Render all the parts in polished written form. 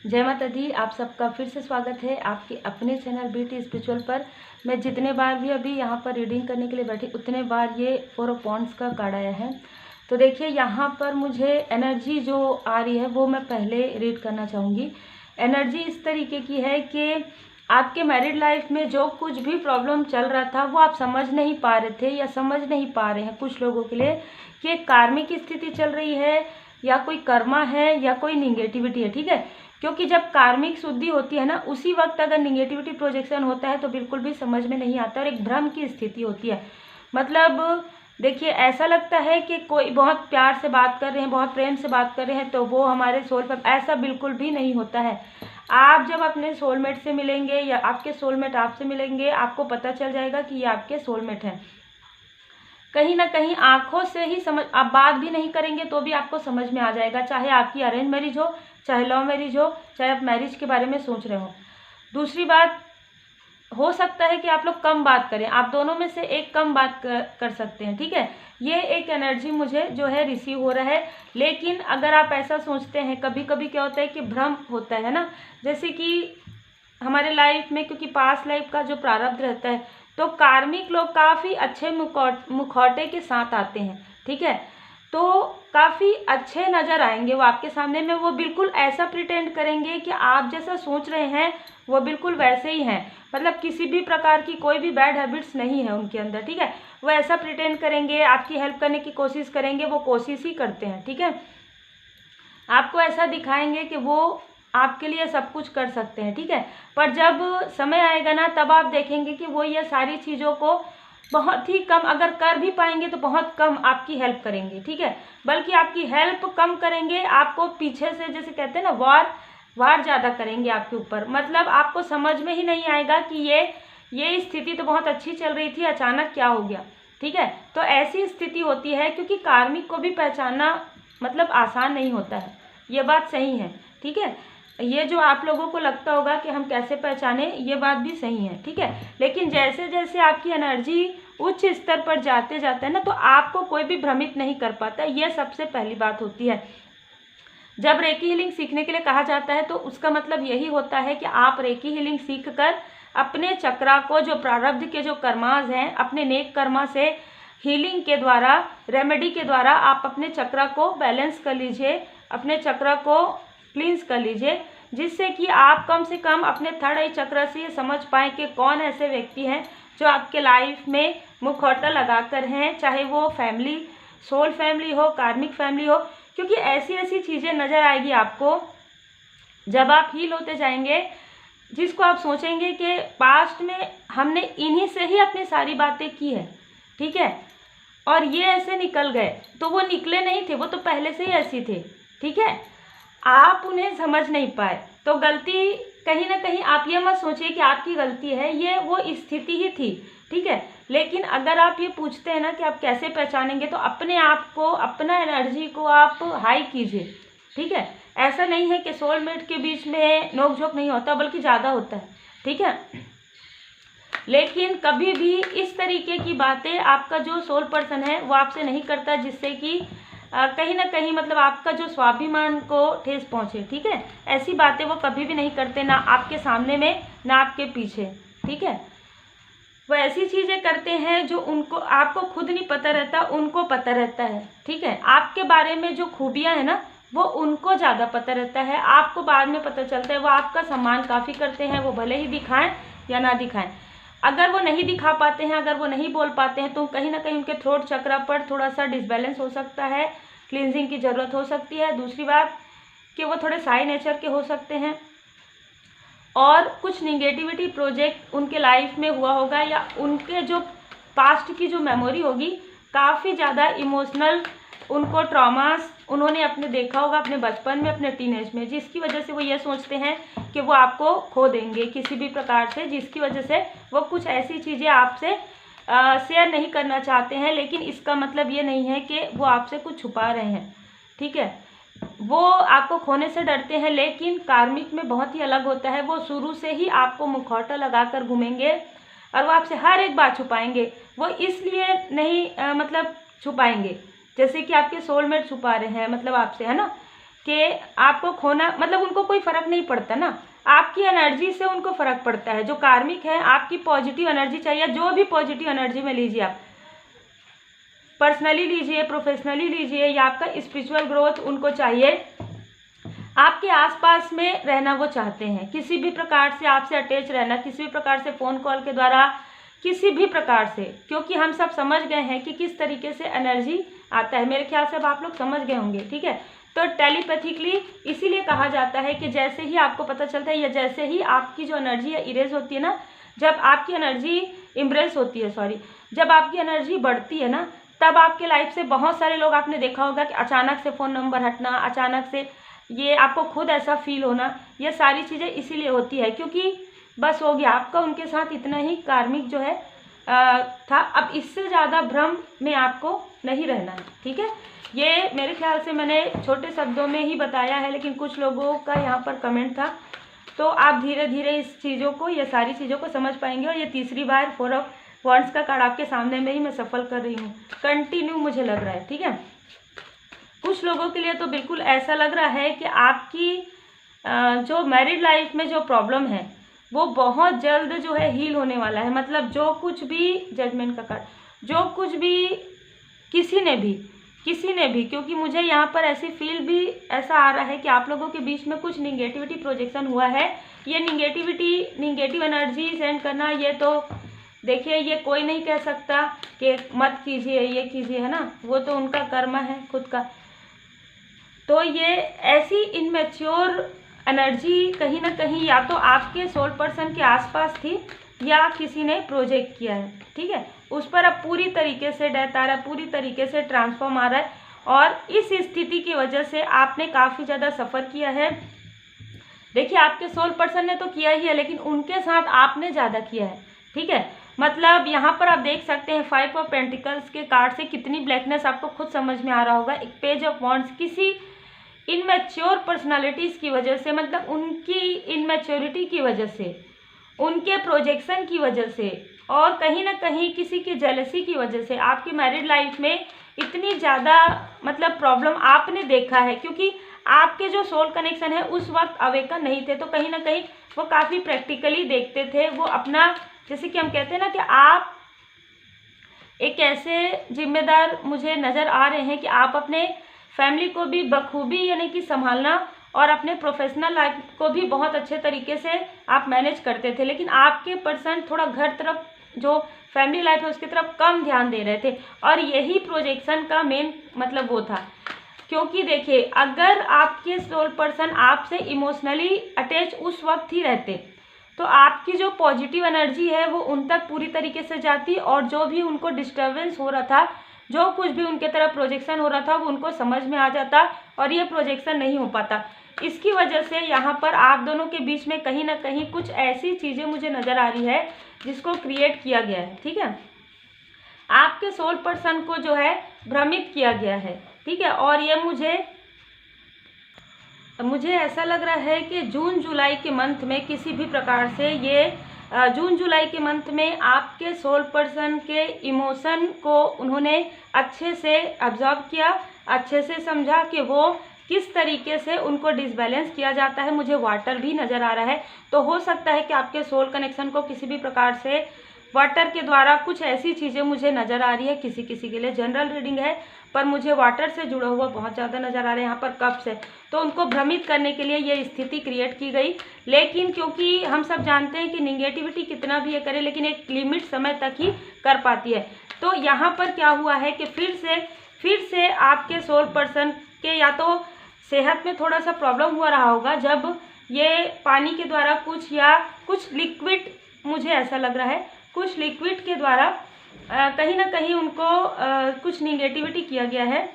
जय माता दी। आप सबका फिर से स्वागत है आपके अपने चैनल बीटी स्पिरिचुअल पर। मैं जितने बार भी अभी यहाँ पर रीडिंग करने के लिए बैठी उतने बार ये 4 ऑफ वॉन्ड्स का कार्ड आया है। तो देखिए यहाँ पर मुझे एनर्जी जो आ रही है वो मैं पहले रीड करना चाहूँगी। एनर्जी इस तरीके की है कि आपके मैरिड लाइफ में जो कुछ भी प्रॉब्लम चल रहा था वो आप समझ नहीं पा रहे थे या समझ नहीं पा रहे हैं कुछ लोगों के लिए कि एक कार्मिक स्थिति चल रही है या कोई कर्मा है या कोई निगेटिविटी है। ठीक है, क्योंकि जब कार्मिक शुद्धि होती है ना उसी वक्त अगर निगेटिविटी प्रोजेक्शन होता है तो बिल्कुल भी समझ में नहीं आता और एक भ्रम की स्थिति होती है। मतलब देखिए ऐसा लगता है कि कोई बहुत प्यार से बात कर रहे हैं, बहुत प्रेम से बात कर रहे हैं तो वो हमारे सोल पर, ऐसा बिल्कुल भी नहीं होता है। आप जब अपने सोलमेट से मिलेंगे या आपके सोलमेट आपसे मिलेंगे आपको पता चल जाएगा कि ये आपके सोलमेट हैं। कहीं ना कहीं आंखों से ही समझ, आप बात भी नहीं करेंगे तो भी आपको समझ में आ जाएगा, चाहे आपकी अरेंज मैरिज हो चाहे लव मैरिज हो, चाहे आप मैरिज के बारे में सोच रहे हो। दूसरी बात, हो सकता है कि आप लोग कम बात करें, आप दोनों में से एक कम बात कर सकते हैं। ठीक है, ये एक एनर्जी मुझे जो है रिसीव हो रहा है। लेकिन अगर आप ऐसा सोचते हैं, कभी कभी क्या होता है कि भ्रम होता है ना, जैसे कि हमारे लाइफ में क्योंकि पास्ट लाइफ का जो प्रारब्ध रहता है तो कार्मिक लोग काफ़ी अच्छे मुखौटे के साथ आते हैं। ठीक है, तो काफ़ी अच्छे नज़र आएंगे वो आपके सामने में, वो बिल्कुल ऐसा प्रिटेंड करेंगे कि आप जैसा सोच रहे हैं वो बिल्कुल वैसे ही हैं। मतलब किसी भी प्रकार की कोई भी बैड हैबिट्स नहीं है उनके अंदर। ठीक है, वो ऐसा प्रिटेंड करेंगे, आपकी हेल्प करने की कोशिश करेंगे, वो कोशिश ही करते हैं। ठीक है, आपको ऐसा दिखाएंगे कि वो आपके लिए सब कुछ कर सकते हैं। ठीक है, पर जब समय आएगा ना तब आप देखेंगे कि वो ये सारी चीज़ों को बहुत ही कम, अगर कर भी पाएंगे तो बहुत कम आपकी हेल्प करेंगे। ठीक है, बल्कि आपकी हेल्प कम करेंगे, आपको पीछे से जैसे कहते हैं ना वार ज़्यादा करेंगे आपके ऊपर। मतलब आपको समझ में ही नहीं आएगा कि ये स्थिति तो बहुत अच्छी चल रही थी, अचानक क्या हो गया। ठीक है, तो ऐसी स्थिति होती है क्योंकि कार्मिक को भी पहचानना मतलब आसान नहीं होता है, ये बात सही है। ठीक है, ये जो आप लोगों को लगता होगा कि हम कैसे पहचाने, ये बात भी सही है। ठीक है, लेकिन जैसे जैसे आपकी एनर्जी उच्च स्तर पर जाते जाता है ना तो आपको कोई भी भ्रमित नहीं कर पाता, ये सबसे पहली बात होती है। जब रेकी हीलिंग सीखने के लिए कहा जाता है तो उसका मतलब यही होता है कि आप रेकी हीलिंग सीख कर अपने चक्रा को, जो प्रारब्ध के जो कर्मास हैं, अपने नेक कर्मा से हीलिंग के द्वारा, रेमेडी के द्वारा आप अपने चक्रा को बैलेंस कर लीजिए, अपने चक्रा को क्लींस कर लीजिए, जिससे कि आप कम से कम अपने थर्ड आई चक्र से ये समझ पाएँ कि कौन ऐसे व्यक्ति हैं जो आपके लाइफ में मुखौटा लगाकर हैं, चाहे वो फैमिली, सोल फैमिली हो, कार्मिक फैमिली हो। क्योंकि ऐसी ऐसी चीज़ें नज़र आएगी आपको जब आप हील होते जाएंगे, जिसको आप सोचेंगे कि पास्ट में हमने इन्हीं से ही अपनी सारी बातें की है। ठीक है, और ये ऐसे निकल गए, तो वो निकले नहीं थे, वो तो पहले से ही ऐसी थे। ठीक है, आप उन्हें समझ नहीं पाए तो गलती कहीं ना कहीं आप ये मत सोचिए कि आपकी गलती है, ये वो स्थिति ही थी। ठीक है, लेकिन अगर आप ये पूछते हैं ना कि आप कैसे पहचानेंगे तो अपने आप को, अपना एनर्जी को आप हाई कीजिए। ठीक है, ऐसा नहीं है कि सोलमेट के बीच में नोकझोंक नहीं होता, बल्कि ज़्यादा होता है। ठीक है, लेकिन कभी भी इस तरीके की बातें आपका जो सोल पर्सन है वो आपसे नहीं करता, जिससे कि कहीं ना कहीं मतलब आपका जो स्वाभिमान को ठेस पहुँचे। ठीक है, ऐसी बातें वो कभी भी नहीं करते, ना आपके सामने में ना आपके पीछे। ठीक है, वो ऐसी चीज़ें करते हैं जो उनको, आपको खुद नहीं पता रहता, उनको पता रहता है। ठीक है, आपके बारे में जो खूबियाँ हैं ना वो उनको ज़्यादा पता रहता है, आपको बाद में पता चलता है। वो आपका सम्मान काफ़ी करते हैं, वो भले ही दिखाएं या ना दिखाएं। अगर वो नहीं दिखा पाते हैं, अगर वो नहीं बोल पाते हैं तो कहीं ना कहीं उनके थ्रोट चक्रा पर थोड़ा सा डिसबैलेंस हो सकता है, क्लींजिंग की ज़रूरत हो सकती है। दूसरी बात कि वो थोड़े साई नेचर के हो सकते हैं और कुछ निगेटिविटी प्रोजेक्ट उनके लाइफ में हुआ होगा, या उनके जो पास्ट की जो मेमोरी होगी काफ़ी ज़्यादा इमोशनल, उनको ट्रॉमास उन्होंने अपने देखा होगा अपने बचपन में, अपने टीनेज में, जिसकी वजह से वो ये सोचते हैं कि वो आपको खो देंगे किसी भी प्रकार से, जिसकी वजह से वो कुछ ऐसी चीज़ें आपसे शेयर नहीं करना चाहते हैं। लेकिन इसका मतलब ये नहीं है कि वो आपसे कुछ छुपा रहे हैं। ठीक है, वो आपको खोने से डरते हैं, लेकिन कार्मिक में बहुत ही अलग होता है। वो शुरू से ही आपको मुखौटा लगाकर घूमेंगे और वो आपसे हर एक बात छुपाएंगे। वो इसलिए नहीं मतलब छुपाएंगे जैसे कि आपके सोलमेट छुपा रहे हैं, मतलब आपसे, है ना, कि आपको खोना, मतलब उनको कोई फ़र्क नहीं पड़ता ना, आपकी एनर्जी से उनको फ़र्क पड़ता है। जो कार्मिक है, आपकी पॉजिटिव एनर्जी चाहिए, जो भी पॉजिटिव एनर्जी में लीजिए, आप पर्सनली लीजिए, प्रोफेशनली लीजिए, या आपका स्पिरिचुअल ग्रोथ उनको चाहिए, आपके आसपास में रहना वो चाहते हैं, किसी भी प्रकार से आपसे अटैच रहना, किसी भी प्रकार से फ़ोन कॉल के द्वारा, किसी भी प्रकार से, क्योंकि हम सब समझ गए हैं कि किस तरीके से एनर्जी आता है। मेरे ख्याल से अब आप लोग समझ गए होंगे, ठीक है। तो टेलीपैथिकली इसीलिए कहा जाता है कि जैसे ही आपको पता चलता है या जैसे ही आपकी जो एनर्जी है इरेज होती है ना, जब आपकी एनर्जी इम्ब्रेस होती है, सॉरी, जब आपकी एनर्जी बढ़ती है ना, तब आपके लाइफ से बहुत सारे लोग, आपने देखा होगा कि अचानक से फ़ोन नंबर हटना, अचानक से ये आपको खुद ऐसा फील होना, ये सारी चीज़ें इसीलिए होती है क्योंकि बस हो गया आपका उनके साथ इतना ही कार्मिक जो है था। अब इससे ज़्यादा भ्रम में आपको नहीं रहना है, ठीक है। ये मेरे ख्याल से मैंने छोटे शब्दों में ही बताया है, लेकिन कुछ लोगों का यहाँ पर कमेंट था, तो आप धीरे धीरे इस चीज़ों को, ये सारी चीज़ों को समझ पाएंगे। और ये तीसरी बार 4 ऑफ वॉन्ड्स का कार्ड आपके सामने में ही मैं सफल कर रही हूँ, कंटिन्यू मुझे लग रहा है, ठीक है। कुछ लोगों के लिए तो बिल्कुल ऐसा लग रहा है कि आपकी जो मैरिड लाइफ में जो प्रॉब्लम है वो बहुत जल्द जो है हील होने वाला है। मतलब जो कुछ भी, जजमेंट का कार्ड, जो कुछ भी किसी ने भी, क्योंकि मुझे यहाँ पर ऐसी फील भी ऐसा आ रहा है कि आप लोगों के बीच में कुछ निगेटिविटी प्रोजेक्शन हुआ है। ये निगेटिव एनर्जी सेंड करना, ये तो देखिए, ये कोई नहीं कह सकता कि मत कीजिए, ये कीजिए, है ना, वो तो उनका कर्म है खुद का। तो ये ऐसी इनमेच्योर एनर्जी कहीं ना कहीं या तो आपके सोल पर्सन के आसपास थी या किसी ने प्रोजेक्ट किया है, ठीक है। उस पर अब पूरी तरीके से डेथ आ रहा है, पूरी तरीके से ट्रांसफॉर्म आ रहा है, और इस स्थिति की वजह से आपने काफ़ी ज़्यादा सफ़र किया है। देखिए, आपके सोल पर्सन ने तो किया ही है, लेकिन उनके साथ आपने ज़्यादा किया है, ठीक है। मतलब यहाँ पर आप देख सकते हैं 5 ऑफ पेंटिकल्स के कार्ड से कितनी ब्लैकनेस आपको खुद समझ में आ रहा होगा। एक पेज ऑफ वॉन्ड्स, किसी इनमेच्योर पर्सनालिटीज़ की वजह से, मतलब उनकी इनमेच्योरिटी की वजह से, उनके प्रोजेक्शन की वजह से, और कहीं ना कहीं किसी की जेलसी की वजह से आपकी मैरिड लाइफ में इतनी ज़्यादा मतलब प्रॉब्लम आपने देखा है, क्योंकि आपके जो सोल कनेक्शन है उस वक्त अवेकन नहीं थे, तो कहीं ना कहीं वो काफ़ी प्रैक्टिकली देखते थे। वो अपना, जैसे कि हम कहते हैं ना कि आप एक ऐसे जिम्मेदार मुझे नज़र आ रहे हैं कि आप अपने फैमिली को भी बखूबी यानी कि संभालना, और अपने प्रोफेशनल लाइफ को भी बहुत अच्छे तरीके से आप मैनेज करते थे, लेकिन आपके पर्सन थोड़ा घर तरफ, जो फैमिली लाइफ है उसकी तरफ कम ध्यान दे रहे थे, और यही प्रोजेक्शन का मेन मतलब वो था। क्योंकि देखिए, अगर आपके सोल पर्सन आपसे इमोशनली अटैच उस वक्त ही रहते, तो आपकी जो पॉजिटिव एनर्जी है वो उन तक पूरी तरीके से जाती, और जो भी उनको डिस्टर्बेंस हो रहा था, जो कुछ भी उनके तरफ प्रोजेक्शन हो रहा था, वो उनको समझ में आ जाता, और ये प्रोजेक्शन नहीं हो पाता। इसकी वजह से यहाँ पर आप दोनों के बीच में कहीं ना कहीं कुछ ऐसी चीज़ें मुझे नज़र आ रही है जिसको क्रिएट किया गया है, ठीक है। आपके सोल पर्सन को जो है भ्रमित किया गया है, ठीक है। और ये मुझे ऐसा लग रहा है कि जून जुलाई के मंथ में किसी भी प्रकार से ये जून जुलाई के मंथ में आपके सोल पर्सन के इमोशन को उन्होंने अच्छे से अब्जॉर्व किया, अच्छे से समझा कि वो किस तरीके से उनको डिसबैलेंस किया जाता है। मुझे वाटर भी नज़र आ रहा है, तो हो सकता है कि आपके सोल कनेक्शन को किसी भी प्रकार से वाटर के द्वारा कुछ ऐसी चीज़ें मुझे नज़र आ रही है। किसी किसी के लिए जनरल रीडिंग है, पर मुझे वाटर से जुड़ा हुआ बहुत ज़्यादा नज़र आ रहा है। यहाँ पर कप से, तो उनको भ्रमित करने के लिए ये स्थिति क्रिएट की गई। लेकिन क्योंकि हम सब जानते हैं कि निगेटिविटी कितना भी ये करे, लेकिन एक लिमिट समय तक ही कर पाती है। तो यहाँ पर क्या हुआ है कि फिर से आपके सोल पर्सन के या तो सेहत में थोड़ा सा प्रॉब्लम हुआ रहा होगा, जब ये पानी के द्वारा कुछ लिक्विड, मुझे ऐसा लग रहा है कुछ लिक्विड के द्वारा कहीं ना कहीं उनको कुछ निगेटिविटी किया गया है,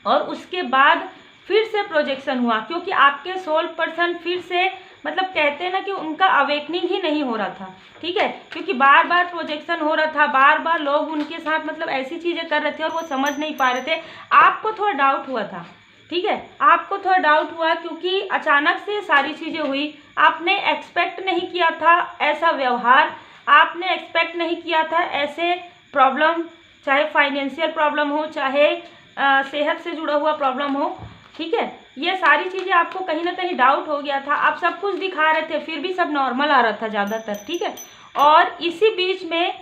और उसके बाद फिर से प्रोजेक्शन हुआ। क्योंकि आपके सोल पर्सन फिर से, मतलब कहते हैं ना कि उनका अवेकनिंग ही नहीं हो रहा था, ठीक है। क्योंकि बार बार प्रोजेक्शन हो रहा था, बार बार लोग उनके साथ मतलब ऐसी चीज़ें कर रहे थे और वो समझ नहीं पा रहे थे। आपको थोड़ा डाउट हुआ था, ठीक है, आपको थोड़ा डाउट हुआ क्योंकि अचानक से सारी चीज़ें हुई। आपने एक्सपेक्ट नहीं किया था ऐसा व्यवहार, आपने एक्सपेक्ट नहीं किया था ऐसे प्रॉब्लम, चाहे फाइनेंशियल प्रॉब्लम हो, चाहे सेहत से जुड़ा हुआ प्रॉब्लम हो, ठीक है। ये सारी चीज़ें आपको कहीं ना कहीं डाउट हो गया था, आप सब कुछ दिखा रहे थे फिर भी सब नॉर्मल आ रहा था ज़्यादातर, ठीक है। और इसी बीच में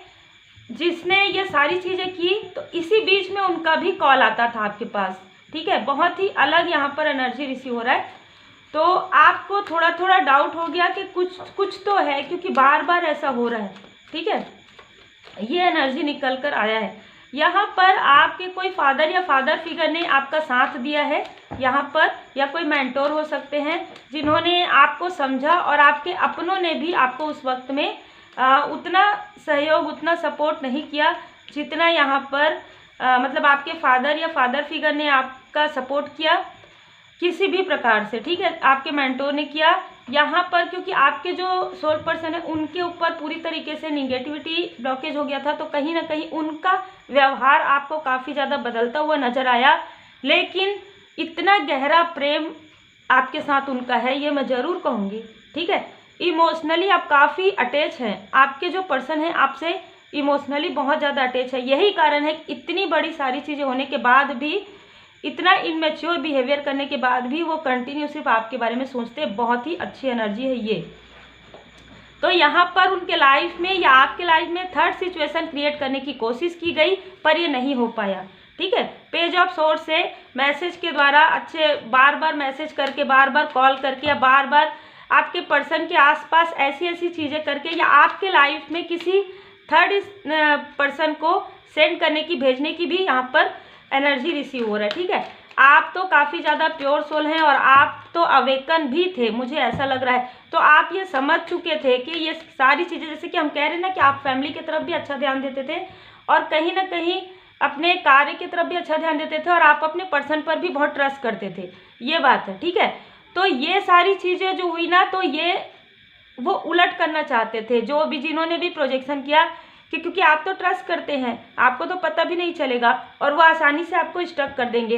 जिसने ये सारी चीज़ें की तो इसी बीच में उनका भी कॉल आता था आपके पास, ठीक है। बहुत ही अलग यहाँ पर एनर्जी रिसीव हो रहा है। तो आपको थोड़ा थोड़ा डाउट हो गया कि कुछ तो है, क्योंकि बार बार ऐसा हो रहा है, ठीक है। ये एनर्जी निकल कर आया है। यहाँ पर आपके कोई फादर या फादर फिगर ने आपका साथ दिया है यहाँ पर, या कोई मेंटोर हो सकते हैं जिन्होंने आपको समझा, और आपके अपनों ने भी आपको उस वक्त में उतना सहयोग, उतना सपोर्ट नहीं किया जितना यहाँ पर मतलब आपके फादर या फादर फिगर ने आपका सपोर्ट किया किसी भी प्रकार से, ठीक है। आपके मेंटोर ने किया यहाँ पर, क्योंकि आपके जो सोल पर्सन है उनके ऊपर पूरी तरीके से निगेटिविटी ब्लॉकेज हो गया था, तो कहीं ना कहीं उनका व्यवहार आपको काफ़ी ज़्यादा बदलता हुआ नज़र आया। लेकिन इतना गहरा प्रेम आपके साथ उनका है, ये मैं ज़रूर कहूँगी, ठीक है। इमोशनली आप काफ़ी अटैच हैं, आपके जो पर्सन है आपसे इमोशनली बहुत ज़्यादा अटैच है। यही कारण है कि इतनी बड़ी सारी चीज़ें होने के बाद भी, इतना इनमेच्योर बिहेवियर करने के बाद भी वो कंटिन्यू सिर्फ आपके बारे में सोचते हैं। बहुत ही अच्छी एनर्जी है ये। तो यहाँ पर उनके लाइफ में या आपके लाइफ में थर्ड सिचुएशन क्रिएट करने की कोशिश की गई, पर ये नहीं हो पाया, ठीक है। पेज ऑफ सोर्स से मैसेज के द्वारा अच्छे बार बार मैसेज करके, बार बार कॉल करके, या बार बार आपके पर्सन के आसपास ऐसी ऐसी चीज़ें करके, या आपके लाइफ में किसी थर्ड पर्सन को सेंड करने की, भेजने की भी यहाँ पर एनर्जी रिसीव हो रहा है, ठीक है। आप तो काफ़ी ज़्यादा प्योर सोल हैं और आप तो अवेकन भी थे, मुझे ऐसा लग रहा है। तो आप ये समझ चुके थे कि ये सारी चीज़ें, जैसे कि हम कह रहे हैं ना कि आप फैमिली की तरफ भी अच्छा ध्यान देते थे और कहीं ना कहीं अपने कार्य की तरफ भी अच्छा ध्यान देते थे, और आप अपने पर्सन पर भी बहुत ट्रस्ट करते थे, ये बात है, ठीक है। तो ये सारी चीज़ें जो हुई ना, तो ये वो उलट करना चाहते थे, जो भी जिन्होंने भी प्रोजेक्शन किया, कि क्योंकि आप तो ट्रस्ट करते हैं, आपको तो पता भी नहीं चलेगा और वो आसानी से आपको स्टक कर देंगे,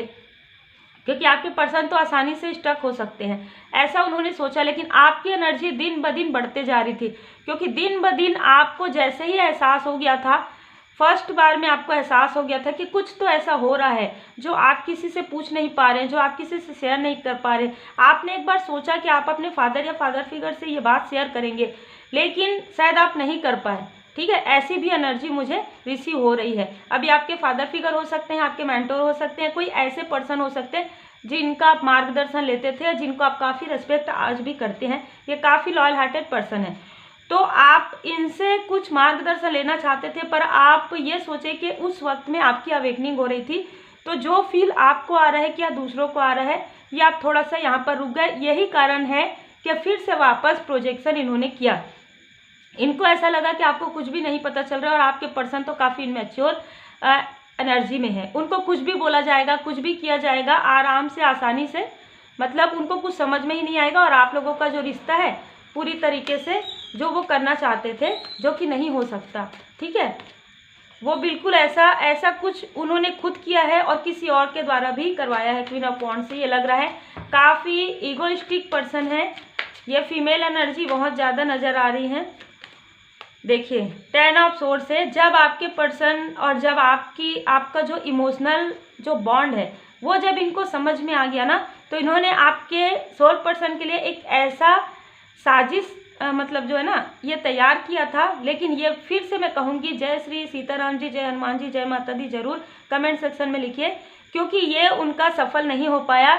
क्योंकि आपके पर्सन तो आसानी से स्टक हो सकते हैं, ऐसा उन्होंने सोचा। लेकिन आपकी एनर्जी दिन ब दिन बढ़ते जा रही थी, क्योंकि दिन ब दिन आपको जैसे ही एहसास हो गया था, फर्स्ट बार में आपको एहसास हो गया था कि कुछ तो ऐसा हो रहा है जो आप किसी से पूछ नहीं पा रहे हैं, जो आप किसी से शेयर नहीं कर पा रहे। आपने एक बार सोचा कि आप अपने फादर या फादर फिगर से ये बात शेयर करेंगे, लेकिन शायद आप नहीं कर पाए, ठीक है। ऐसी भी एनर्जी मुझे रिसीव हो रही है। अभी आपके फादर फिगर हो सकते हैं, आपके मेंटोर हो सकते हैं, कोई ऐसे पर्सन हो सकते हैं जिनका आप मार्गदर्शन लेते थे, जिनको आप काफ़ी रिस्पेक्ट आज भी करते हैं। ये काफ़ी लॉयल हार्टेड पर्सन है, तो आप इनसे कुछ मार्गदर्शन लेना चाहते थे, पर आप ये सोचे कि उस वक्त में आपकी अवेकनिंग हो रही थी, तो जो फील आपको आ रहा है कि या दूसरों को आ रहा है, ये आप थोड़ा सा यहाँ पर रुक गए। यही कारण है कि फिर से वापस प्रोजेक्शन इन्होंने किया। इनको ऐसा लगा कि आपको कुछ भी नहीं पता चल रहा है और आपके पर्सन तो काफ़ी इनमेच्योर एनर्जी में है, उनको कुछ भी बोला जाएगा, कुछ भी किया जाएगा आराम से, आसानी से, मतलब उनको कुछ समझ में ही नहीं आएगा। और आप लोगों का जो रिश्ता है पूरी तरीके से जो वो करना चाहते थे, जो कि नहीं हो सकता, ठीक है, वो बिल्कुल ऐसा कुछ उन्होंने खुद किया है और किसी और के द्वारा भी करवाया है। क्वीन ऑफ वॉन्ड्स से ये लग रहा है काफ़ी ईगोइस्टिक पर्सन है, ये फीमेल एनर्जी बहुत ज़्यादा नज़र आ रही है। देखिए 10 ऑफ सोर्ड्स से, जब आपके पर्सन और जब आपका जो इमोशनल जो बॉन्ड है वो जब इनको समझ में आ गया ना, तो इन्होंने आपके सोल पर्सन के लिए एक ऐसा साजिश मतलब जो है ना ये तैयार किया था। लेकिन ये फिर से मैं कहूँगी, जय श्री सीताराम जी, जय हनुमान जी, जय माता दी ज़रूर कमेंट सेक्शन में लिखिए, क्योंकि ये उनका सफल नहीं हो पाया।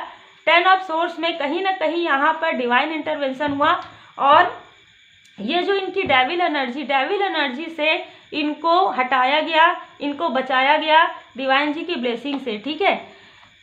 10 ऑफ सोर्ड्स में कहीं ना कहीं यहाँ पर डिवाइन इंटरवेंशन हुआ और ये जो इनकी डेविल एनर्जी से इनको हटाया गया, इनको बचाया गया डिवाइन जी की ब्लेसिंग से, ठीक है।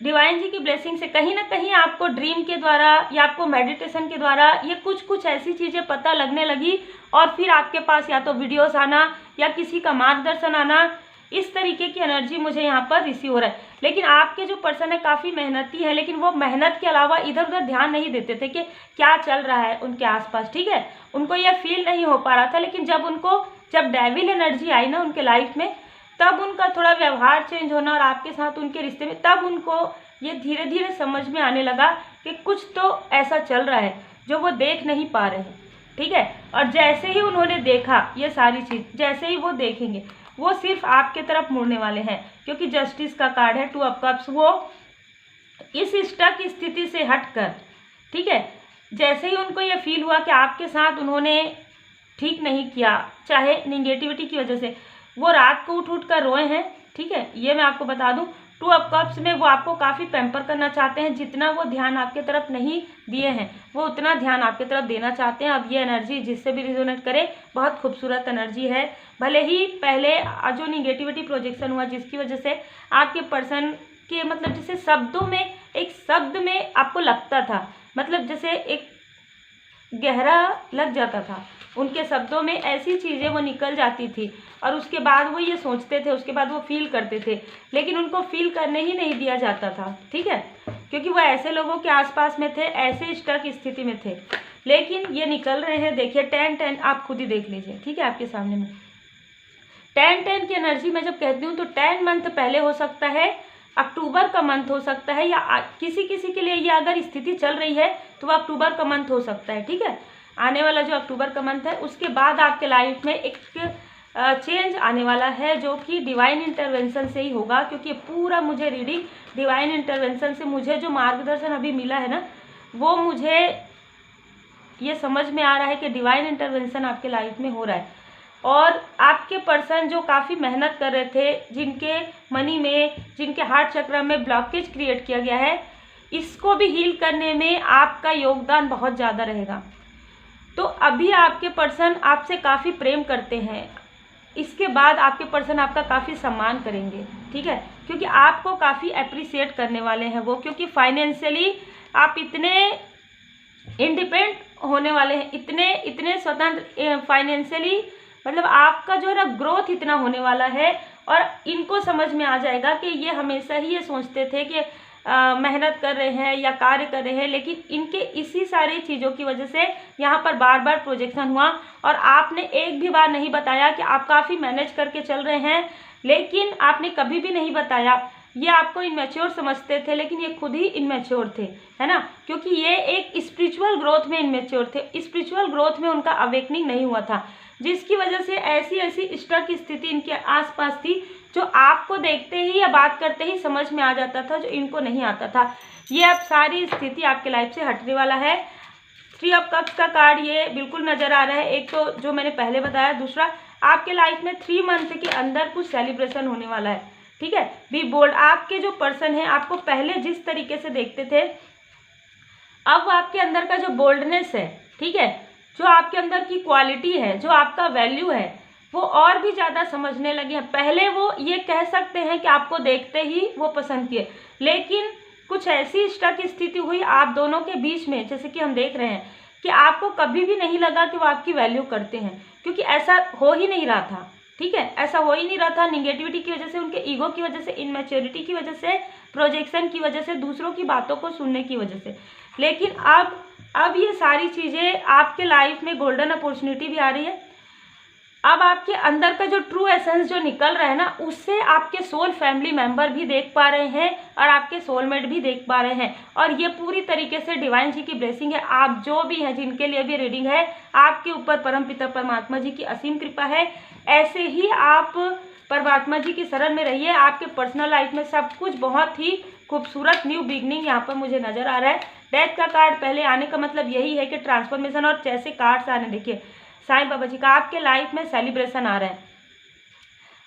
डिवाइन जी की ब्लेसिंग से कहीं ना कहीं आपको ड्रीम के द्वारा या आपको मेडिटेशन के द्वारा ये कुछ ऐसी चीज़ें पता लगने लगी, और फिर आपके पास या तो वीडियोस आना या किसी का मार्गदर्शन आना, इस तरीके की एनर्जी मुझे यहाँ पर रिसीव हो रहा है। लेकिन आपके जो पर्सन है काफ़ी मेहनती है, लेकिन वो मेहनत के अलावा इधर उधर ध्यान नहीं देते थे कि क्या चल रहा है उनके आसपास, ठीक है। उनको यह फील नहीं हो पा रहा था। लेकिन जब डेविल एनर्जी आई ना उनके लाइफ में, तब उनका थोड़ा व्यवहार चेंज होना और आपके साथ उनके रिश्ते में, तब उनको ये धीरे धीरे समझ में आने लगा कि कुछ तो ऐसा चल रहा है जो वो देख नहीं पा रहे हैं, ठीक है। और जैसे ही उन्होंने देखा ये सारी चीज़, जैसे ही वो देखेंगे वो सिर्फ आपके तरफ मुड़ने वाले हैं, क्योंकि जस्टिस का कार्ड है, 2 ऑफ कप्स, वो इस स्टक स्थिति से हटकर, ठीक है, जैसे ही उनको ये फील हुआ कि आपके साथ उन्होंने ठीक नहीं किया, चाहे निगेटिविटी की वजह से, वो रात को उठ कर रोए हैं, ठीक है, ये मैं आपको बता दूं। 2 ऑफ कप्स में वो आपको काफ़ी पैम्पर करना चाहते हैं, जितना वो ध्यान आपके तरफ नहीं दिए हैं वो उतना ध्यान आपके तरफ देना चाहते हैं। अब ये एनर्जी जिससे भी रिजोनेट करे, बहुत खूबसूरत एनर्जी है। भले ही पहले जो निगेटिविटी प्रोजेक्शन हुआ जिसकी वजह से आपके पर्सन के मतलब जैसे शब्दों में, एक शब्द में आपको लगता था, मतलब जैसे एक गहरा लग जाता था उनके शब्दों में, ऐसी चीज़ें वो निकल जाती थी और उसके बाद वो ये सोचते थे, उसके बाद वो फील करते थे, लेकिन उनको फील करने ही नहीं दिया जाता था, ठीक है, क्योंकि वो ऐसे लोगों के आसपास में थे, ऐसे स्टक स्थिति में थे। लेकिन ये निकल रहे हैं। देखिए 10-10 आप खुद ही देख लीजिए, ठीक है, आपके सामने में 10-10 की एनर्जी मैं जब कहती हूँ तो 10 मंथ पहले हो सकता है, अक्टूबर का मंथ हो सकता है, या किसी किसी के लिए ये अगर स्थिति चल रही है तो वह अक्टूबर का मंथ हो सकता है, ठीक है, आने वाला जो अक्टूबर का मंथ है उसके बाद आपके लाइफ में एक चेंज आने वाला है, जो कि डिवाइन इंटरवेंशन से ही होगा, क्योंकि पूरा मुझे रीडिंग डिवाइन इंटरवेंशन से, मुझे जो मार्गदर्शन अभी मिला है ना, वो मुझे ये समझ में आ रहा है कि डिवाइन इंटरवेंशन आपके लाइफ में हो रहा है। और आपके पर्सन जो काफ़ी मेहनत कर रहे थे, जिनके मनी में, जिनके हार्ट चक्र में ब्लॉकेज क्रिएट किया गया है, इसको भी हील करने में आपका योगदान बहुत ज़्यादा रहेगा। तो अभी आपके पर्सन आपसे काफ़ी प्रेम करते हैं, इसके बाद आपके पर्सन आपका काफ़ी सम्मान करेंगे, ठीक है, क्योंकि आपको काफ़ी अप्रिशिएट करने वाले हैं वो, क्योंकि फाइनेंशियली आप इतने इंडिपेंडेंट होने वाले हैं, इतने स्वतंत्र फाइनेंशियली, मतलब आपका जो है ना ग्रोथ इतना होने वाला है। और इनको समझ में आ जाएगा कि ये हमेशा ही ये सोचते थे कि मेहनत कर रहे हैं या कार्य कर रहे हैं, लेकिन इनके इसी सारी चीज़ों की वजह से यहाँ पर बार बार प्रोजेक्शन हुआ और आपने एक भी बार नहीं बताया कि आप काफ़ी मैनेज करके चल रहे हैं, लेकिन आपने कभी भी नहीं बताया। ये आपको इनमेच्योर समझते थे, लेकिन ये खुद ही इनमेच्योर थे, है ना, क्योंकि ये एक स्पिरिचुअल ग्रोथ में इनमेच्योर थे, स्पिरिचुअल ग्रोथ में उनका अवेकनिंग नहीं हुआ था, जिसकी वजह से ऐसी स्टक स्थिति इनके आसपास थी, जो आपको देखते ही या बात करते ही समझ में आ जाता था, जो इनको नहीं आता था। ये अब सारी स्थिति आपके लाइफ से हटने वाला है। 3 ऑफ कप्स का कार्ड ये बिल्कुल नज़र आ रहा है, एक तो जो मैंने पहले बताया, दूसरा आपके लाइफ में 3 मंथ के अंदर कुछ सेलिब्रेशन होने वाला है, ठीक है। Be bold. आपके जो पर्सन है आपको पहले जिस तरीके से देखते थे, अब आपके अंदर का जो बोल्डनेस है, ठीक है, जो आपके अंदर की क्वालिटी है, जो आपका वैल्यू है, वो और भी ज़्यादा समझने लगे हैं। पहले वो ये कह सकते हैं कि आपको देखते ही वो पसंद किए, लेकिन कुछ ऐसी स्टक स्थिति हुई आप दोनों के बीच में, जैसे कि हम देख रहे हैं कि आपको कभी भी नहीं लगा कि वो आपकी वैल्यू करते हैं, क्योंकि ऐसा हो ही नहीं रहा था, ठीक है, ऐसा हो ही नहीं रहा था। निगेटिविटी की वजह से, उनके ईगो की वजह से, इनमेच्योरिटी की वजह से, प्रोजेक्शन की वजह से, दूसरों की बातों को सुनने की वजह से। लेकिन अब ये सारी चीज़ें आपके लाइफ में गोल्डन अपॉर्चुनिटी भी आ रही है। अब आपके अंदर का जो ट्रू एसेंस जो निकल रहा है ना, उससे आपके सोल फैमिली मेंबर भी देख पा रहे हैं और आपके सोलमेट भी देख पा रहे हैं, और ये पूरी तरीके से डिवाइन जी की ब्लेसिंग है। आप जो भी हैं, जिनके लिए भी रीडिंग है, आपके ऊपर परमपिता परमात्मा जी की असीम कृपा है। ऐसे ही आप परमात्मा जी की शरण में रहिए। आपके पर्सनल लाइफ में सब कुछ बहुत ही खूबसूरत न्यू बिगनिंग यहाँ पर मुझे नज़र आ रहा है। डेथ का कार्ड पहले आने का मतलब यही है कि ट्रांसफॉर्मेशन, और जैसे कार्ड्स आने, देखिए साईं बाबा जी का आपके लाइफ में सेलिब्रेशन आ रहा है।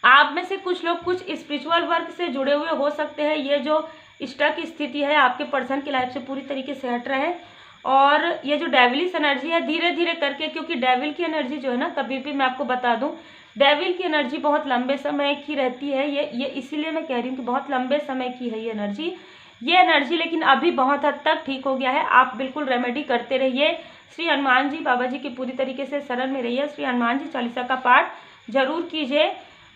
आप में से कुछ लोग कुछ स्पिरिचुअल वर्क से जुड़े हुए हो सकते हैं। ये जो स्टक स्थिति है आपके पर्सन की लाइफ से पूरी तरीके से हट रहा है, और ये जो डेविलिश एनर्जी है धीरे धीरे करके, क्योंकि डेविल की एनर्जी जो है ना, कभी भी मैं आपको बता दूं, डेविल की एनर्जी बहुत लंबे समय की रहती है। ये इसीलिए मैं कह रही हूँ कि बहुत लंबे समय की है ये एनर्जी, लेकिन अभी बहुत हद तक ठीक हो गया है। आप बिल्कुल रेमेडी करते रहिए। श्री हनुमान जी बाबा जी की पूरी तरीके से शरण में रहिए। श्री हनुमान जी चालीसा का पाठ जरूर कीजिए।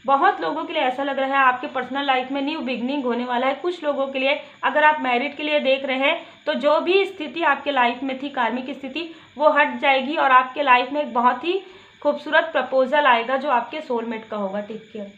बहुत लोगों के लिए ऐसा लग रहा है आपके पर्सनल लाइफ में न्यू बिगनिंग होने वाला है। कुछ लोगों के लिए, अगर आप मैरिड के लिए देख रहे हैं, तो जो भी स्थिति आपके लाइफ में थी, कार्मिक स्थिति, वो हट जाएगी और आपके लाइफ में एक बहुत ही खूबसूरत प्रपोजल आएगा जो आपके सोलमेट का होगा। Take care.